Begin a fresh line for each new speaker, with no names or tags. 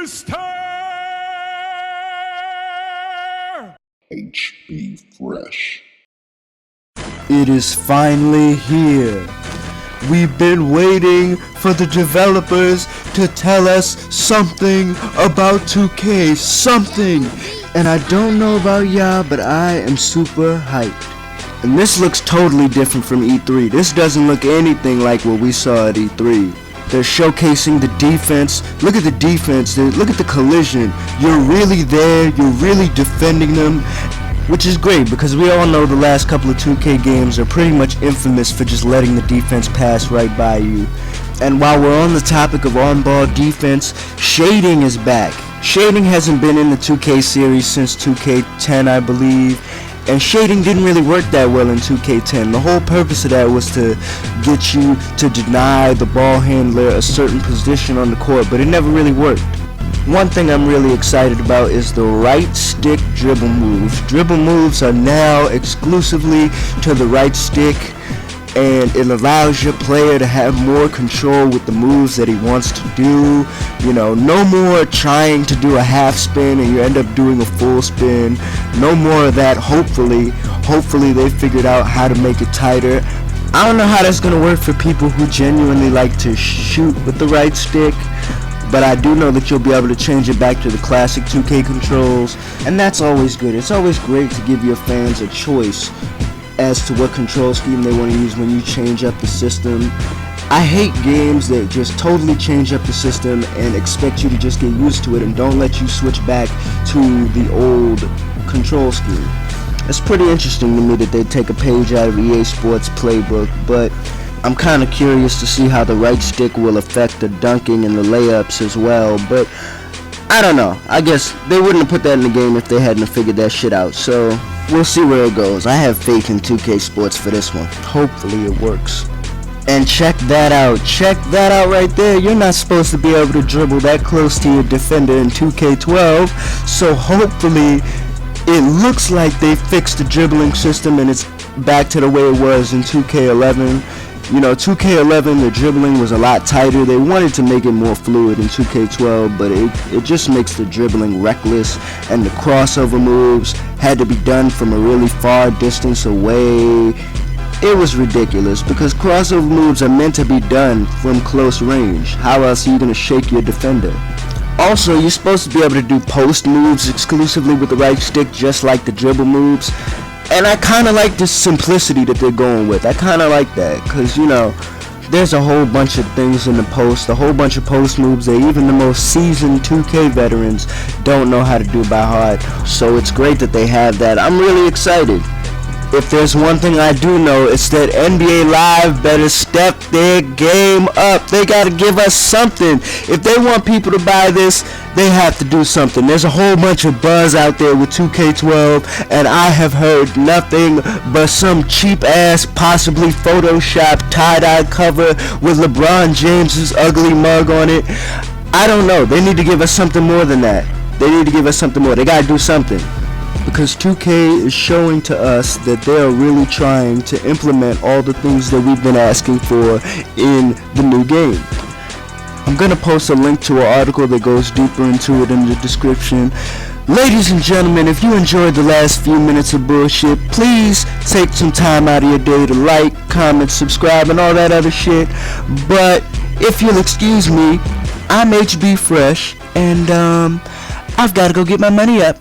Mr.
HB Fresh.
It is finally here. We've been waiting for the developers to tell us something about 2K, something. And I don't know about y'all, but I am super hyped. And this looks totally different from E3. This doesn't look anything like what we saw at E3. They're showcasing the defense. Look at the defense. Look at the collision. You're really there. You're really defending them. Which is great because we all know the last couple of 2K games are pretty much infamous for just letting the defense pass right by you. And while we're on the topic of on-ball defense, shading is back. Shading hasn't been in the 2K series since 2K10, I believe. And shading didn't really work that well in 2K10. The whole purpose of that was to get you to deny the ball handler a certain position on the court, but it never really worked. One thing I'm really excited about is the right stick dribble moves. Dribble moves are now exclusively to the right stick, and it allows your player to have more control with the moves that he wants to do. You know, no more trying to do a half spin and you end up doing a full spin. No more of that. Hopefully they figured out how to make it tighter. I don't know how that's going to work for people who genuinely like to shoot with the right stick, but I do know that you'll be able to change it back to the classic 2K controls, and that's always good. It's always great to give your fans a choice as to what control scheme they want to use when you change up the system. I hate games that just totally change up the system and expect you to just get used to it and don't let you switch back to the old control scheme. It's pretty interesting to me that they take a page out of EA Sports playbook, but I'm kind of curious to see how the right stick will affect the dunking and the layups as well, but I don't know. I guess they wouldn't have put that in the game if they hadn't figured that shit out, so we'll see where it goes. I have faith in 2K Sports for this one. Hopefully it works. And check that out right there. You're not supposed to be able to dribble that close to your defender in 2K12, so hopefully it looks like they fixed the dribbling system and it's back to the way it was in 2K11. You know, 2K11, the dribbling was a lot tighter. They wanted to make it more fluid in 2K12, but it just makes the dribbling reckless, and the crossover moves had to be done from a really far distance away. It was ridiculous because crossover moves are meant to be done from close range. How else are you going to shake your defender? Also, you're supposed to be able to do post moves exclusively with the right stick, just like the dribble moves. And I kind of like the simplicity that they're going with. I kind of like that because, you know, there's a whole bunch of things in the post, a whole bunch of post moves that even the most seasoned 2K veterans don't know how to do by heart. So it's great that they have that. I'm really excited. If there's one thing I do know, it's that NBA Live better step their game up. They gotta give us something. If they want people to buy this, they have to do something. There's a whole bunch of buzz out there with 2K12, and I have heard nothing but some cheap ass, possibly photoshopped tie-dye cover with LeBron James's ugly mug on it. I don't know. They need to give us something more than that. They need to give us something more. They gotta do something. Because 2K is showing to us that they are really trying to implement all the things that we've been asking for in the new game. I'm going to post a link to an article that goes deeper into it in the description. Ladies and gentlemen, if you enjoyed the last few minutes of bullshit, please take some time out of your day to like, comment, subscribe, and all that other shit. But if you'll excuse me, I'm HB Fresh, and I've got to go get my money up.